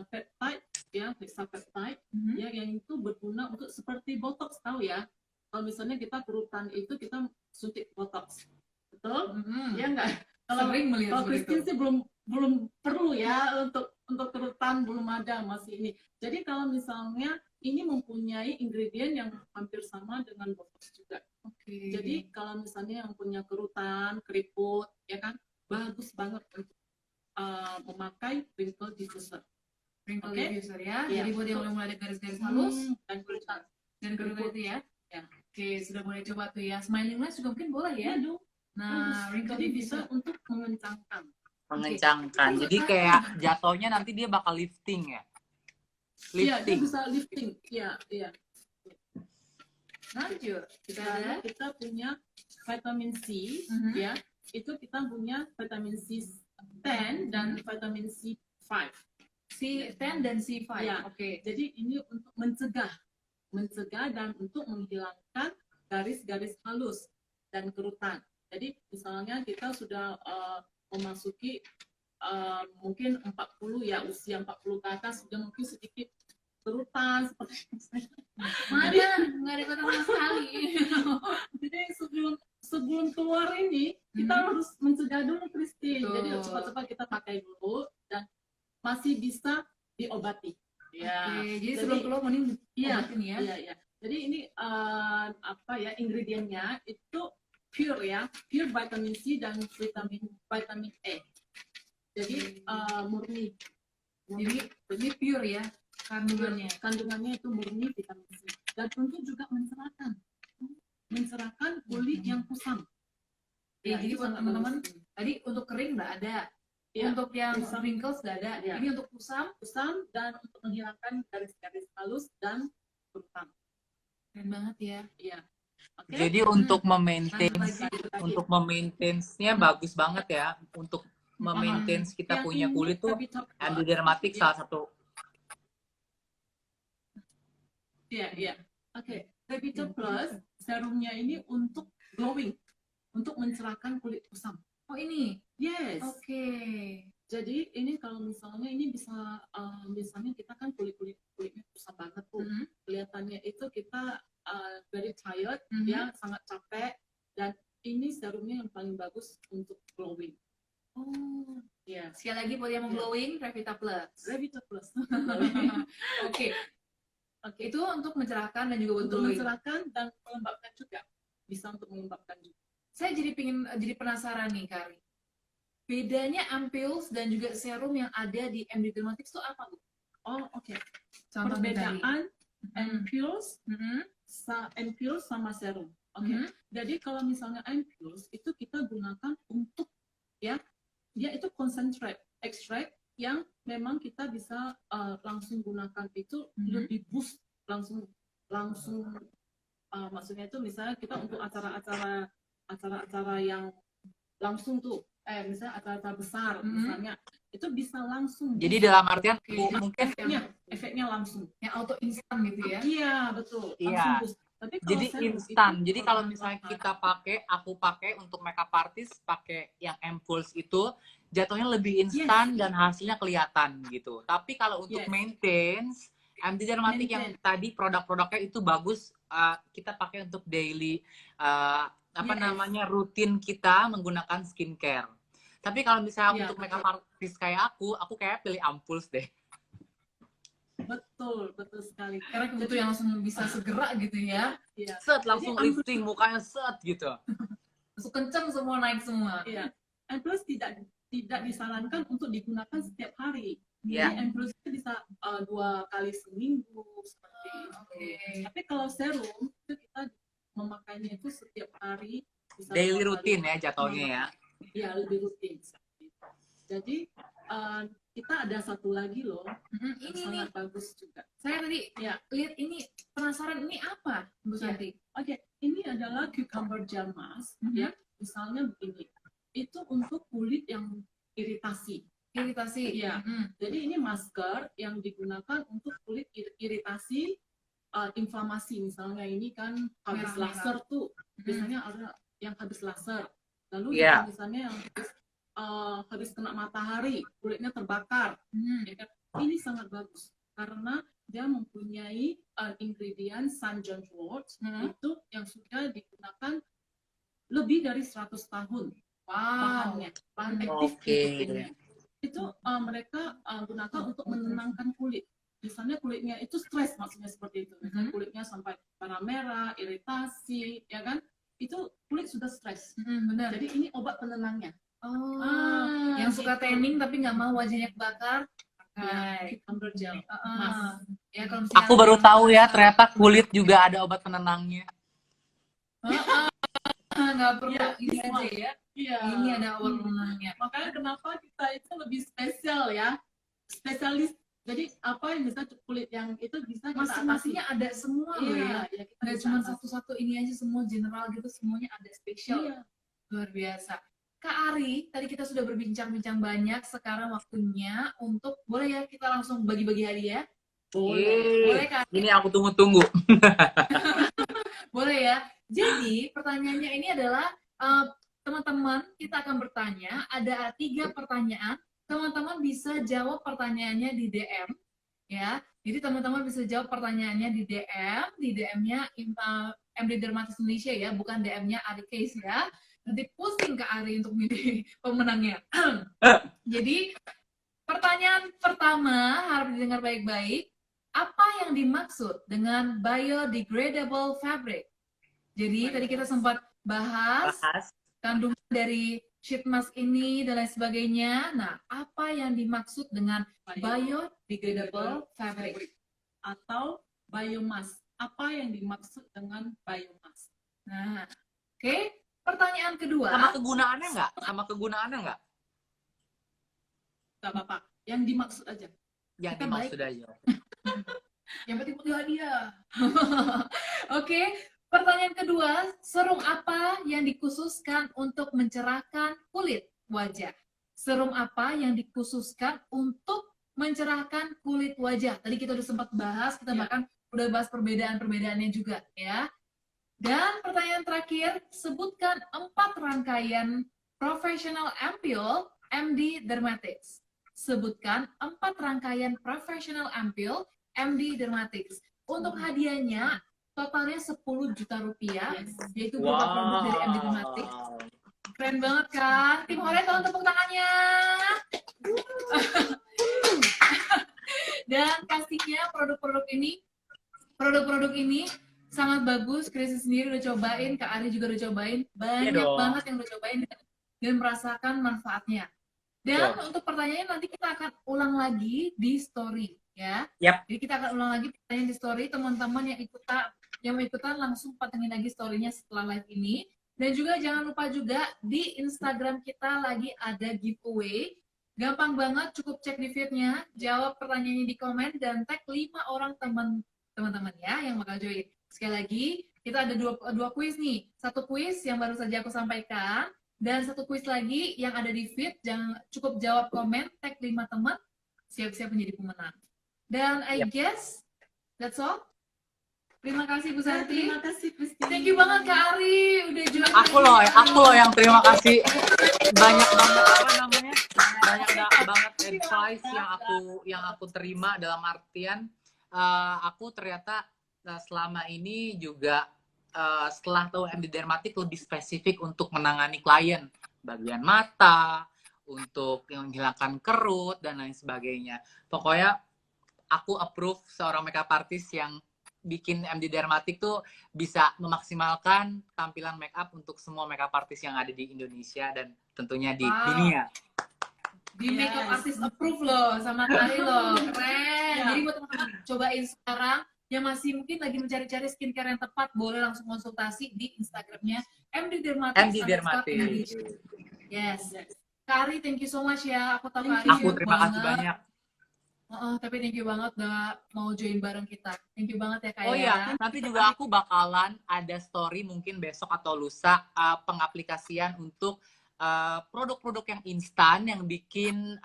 peptide ya, hexapeptide ya, yang itu berguna untuk seperti botox, tahu ya. Kalau misalnya kita kerutan itu kita suntik botox, betul? Ya enggak? Sering melihat Kalau seperti Christine sih belum perlu ya untuk kerutan, belum ada masih ini. Jadi kalau misalnya ini mempunyai ingredient yang hampir sama dengan botox juga. Oke. Jadi kalau misalnya yang punya kerutan, keriput, ya kan, bagus banget untuk memakai wrinkle diffuser. wrinkle Oke. diffuser ya. Iya. Jadi buat yang mulai ada garis-garis halus dan kerutan. dan kerutan itu ya. Ya. Oke, sudah boleh coba tuh ya. Smiling lens juga mungkin boleh ya. Aduh, Nah, wrinkle jadi bisa diffuser. untuk mengencangkan. Mengencangkan. Jadi kayak jatuhnya nanti dia bakal lifting ya. Iya, dia Lifting. bisa lifting. Iya, iya. Lanjut. Kita punya vitamin C, ya. Itu kita punya vitamin C 10 dan vitamin C 5. C10 dan C5. Ya. Oke. Jadi ini untuk mencegah dan untuk menghilangkan garis-garis halus dan kerutan. Jadi misalnya kita sudah memasuki mungkin 40 ya, usia 40 ke atas sudah mungkin sedikit kerutan seperti Mana? Nggak ada kata sama sekali. jadi sebelum keluar ini kita harus mencegah dulu, Christine. Betul. Jadi cepat-cepat kita pakai dulu dan masih bisa diobati. Ya. Oke, jadi sebelum keluar mending obatin ya. Iya. Jadi ini ingredientnya itu pure ya, pure vitamin C dan vitamin E. Jadi murni. Jadi ini pure ya Kandungannya itu murni vitamin C. Dan tentu juga mencerahkan kulit yang kusam. Ya, jadi itu buat sangat teman-teman, bagus. tadi untuk kering nggak ada. Ya, Untuk yang kusam. wrinkles nggak ada. Ya. Ini untuk kusam. kusam dan untuk menghilangkan garis-garis halus dan kerutan. Keren banget ya. Iya. Oke. Jadi untuk memaintain Lanjut lagi. untuk memaintain-nya bagus banget ya. Untuk memaintain kita Yang punya ini kulit tuh Tabitha Plus. MD Dermatic salah satu. Iya. Oke. Tabitha Plus serumnya ini untuk glowing, untuk mencerahkan kulit kusam. Oh ini. Yes. Oke. Jadi ini kalau misalnya ini bisa misalnya kita kan kulitnya kusam banget tuh. Kelihatannya itu kita very tired ya, sangat capek dan ini serumnya yang paling bagus untuk glowing. Oh, Ya, sekali lagi buat yang mau glowing, Revita Plus. Revita Plus. Oke, Oke. itu untuk mencerahkan dan juga buat Untuk glowing. mencerahkan dan melembabkan juga. Bisa untuk melembabkan juga. Saya jadi penasaran nih, Kari. Bedanya ampules dan juga serum yang ada di MD Dermatics itu apa, Bu? Oh, oke. Contohnya tadi. Perbedaan ampules Mhm. ampules sama serum. Oke. Mhm. Jadi kalau misalnya ampules itu kita gunakan untuk ya, dia itu concentrate extract yang memang kita bisa langsung gunakan itu lebih boost langsung maksudnya itu misalnya kita untuk acara-acara yang langsung tuh misalnya acara-acara besar misalnya itu bisa langsung Jadi boost. dalam artian mungkin efeknya langsung Yang auto instan gitu ya? iya betul Iya. langsung boost. Tapi kalau jadi serum instan. itu Jadi kalau misalnya aku pakai untuk makeup artist pakai yang Ampules itu jatuhnya lebih instan dan hasilnya kelihatan gitu. Tapi kalau untuk maintenance MD Dermatic yang tadi produk-produknya itu bagus kita pakai untuk daily namanya rutin kita menggunakan skincare. Tapi kalau misalnya untuk makeup artist kayak aku kayak pilih Ampules deh. Betul sekali. Karena kebutuhan yang langsung bisa segera gitu ya. Iya. Set langsung lifting mukanya set gitu. Langsung kenceng semua, naik semua. Iya. Ampules tidak disarankan untuk digunakan setiap hari. Iya. Jadi Ampules itu bisa 2 kali seminggu seperti itu. Tapi kalau serum itu kita memakainya itu setiap hari. Bisa Daily rutin ya jatuhnya ya. Iya, lebih rutin. Jadi kita ada satu lagi loh, ini sangat bagus juga. Saya tadi lihat ini, penasaran ini apa, Bu Santi? Oke, ini adalah cucumber gel mask, ya. Misalnya begini, itu untuk kulit yang iritasi. Ya. Jadi ini masker yang digunakan untuk kulit iritasi, inflamasi. Misalnya ini kan habis laser tuh, biasanya ada yang habis laser. Lalu misalnya yang habis kena matahari, kulitnya terbakar. Ya kan? Ini sangat bagus karena dia mempunyai ingredient St. John's wort itu yang sudah digunakan lebih dari 100 tahun. Bahannya, bahan aktif itu mereka gunakan untuk menenangkan kulit. Misalnya kulitnya itu stres, maksudnya seperti itu. Misalnya kulitnya sampai warna merah, iritasi, ya kan? Itu kulit sudah stres. Benar. Jadi ini obat penenangnya. Yang suka tanning tapi nggak mau wajahnya kebakar, cucumber gel mask. Ya, kalau aku baru tahu ya ternyata kulit juga ada obat penenangnya. Nggak perlu ini aja ya. Iya. Ini ada obat penenangnya. Makanya kenapa kita itu lebih spesial ya, spesialis. Jadi apa yang bisa kulit yang itu bisa kita masing-masingnya ada semua loh ya. Nggak cuma satu-satu ini aja, semua general gitu, semuanya ada spesial. Luar biasa. Kak Ari, tadi kita sudah berbincang-bincang banyak, sekarang waktunya untuk, boleh ya kita langsung bagi-bagi hadiah? Boleh Kak? Ini aku tunggu-tunggu. Boleh ya. Jadi pertanyaannya ini adalah, teman-teman kita akan bertanya, ada 3 pertanyaan, teman-teman bisa jawab pertanyaannya di DM, ya. Jadi teman-teman bisa jawab pertanyaannya di DM-nya MD Dermatis Indonesia ya, bukan DM-nya Ari Case ya. Nanti pusing ke Ari untuk milih pemenangnya. Jadi pertanyaan pertama harus didengar baik-baik. Apa yang dimaksud dengan biodegradable fabric? Jadi tadi kita sempat bahas kandungan dari sheet mask ini dan lain sebagainya. Nah, apa yang dimaksud dengan biodegradable fabric atau biomass? Apa yang dimaksud dengan biomass? Nah, oke. Pertanyaan kedua. Sama kegunaannya nggak? Nggak apa-apa. Yang dimaksud aja. Yang dimaksud aja. Yang penting punya hadiah. Oke. Pertanyaan kedua, serum apa yang dikhususkan untuk mencerahkan kulit wajah? Serum apa yang dikhususkan untuk mencerahkan kulit wajah? Tadi kita udah sempat bahas, kita bahkan udah bahas perbedaan-perbedaannya juga ya. Dan pertanyaan terakhir, sebutkan 4 rangkaian professional ampule MD Dermatics. Sebutkan 4 rangkaian professional ampule MD Dermatics. Untuk hadiahnya, totalnya 10 juta rupiah, Yes. yaitu berupa produk dari MD Dermatics. Keren banget kan? Tim Hore tolong tepuk tangannya. Dan pastinya produk-produk ini sangat bagus. Chrissy sendiri udah cobain, Kak Ari juga udah cobain, banyak dong. banget yang udah cobain dan merasakan manfaatnya. Dan untuk pertanyaannya nanti kita akan ulang lagi di story ya. Yap. Jadi kita akan ulang lagi pertanyaan di story, teman-teman yang mau ikutan langsung patengin lagi story-nya setelah live ini. Dan juga jangan lupa juga di Instagram kita lagi ada giveaway. Gampang banget, cukup cek di feed-nya, jawab pertanyaannya di komen dan tag 5 orang teman-teman ya yang bakal join. Sekali lagi, kita ada dua kuis nih. Satu kuis yang baru saja aku sampaikan dan satu kuis lagi yang ada di feed. Jangan cukup jawab komen, tag 5 teman, siap-siap menjadi pemenang. Dan I guess that's all. Terima kasih Bu Santi. Terima kasih Kristi. Thank you banget Kak Ari udah join. Aku loh yang terima kasih. Banyak banget apa namanya? Banyak banget advice yang aku terima dalam artian aku ternyata selama ini juga setelah tahu MD Dermatik lebih spesifik untuk menangani klien bagian mata, untuk menghilangkan kerut dan lain sebagainya. Pokoknya aku approve seorang makeup artist yang bikin MD Dermatik tuh bisa memaksimalkan tampilan makeup untuk semua makeup artist yang ada di Indonesia dan tentunya di dunia. Di makeup artist approve loh sama Kari loh, keren. Jadi buat teman-teman cobain sekarang yang masih mungkin lagi mencari-cari skincare yang tepat, boleh langsung konsultasi di Instagramnya MD Dermatik. MD Dermatik. Yes. Kari, thank you so much ya. Aku tahu Kari Aku terima kasih banyak. Tapi thank you banget udah mau join bareng kita. Thank you banget ya Kak. Oh iya, nanti juga aku bakalan ada story mungkin besok atau lusa pengaplikasian untuk produk-produk yang instan yang bikin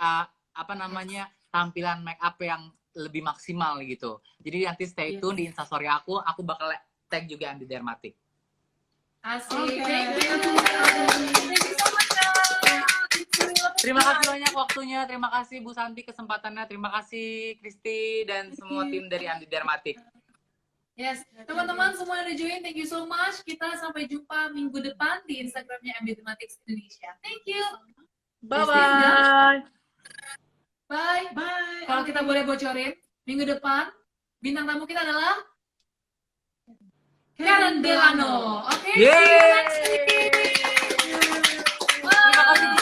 tampilan make up yang lebih maksimal gitu. Jadi nanti stay tune di Instastory aku bakal tag juga MD Dermatik. Asik. Okay. Thank you so much. Terima kasih banyak waktunya, terima kasih Bu Santi kesempatannya, terima kasih Kristi dan semua tim dari MD Dermatik. Yes, teman-teman semua yang udah join, thank you so much. Kita sampai jumpa minggu depan di Instagramnya MD Dermatik Indonesia. Thank you. Bye-bye. Bye. Bye. Kalau kita boleh bocorin, minggu depan bintang tamu kita adalah Karen Delano. Oke, see you next week.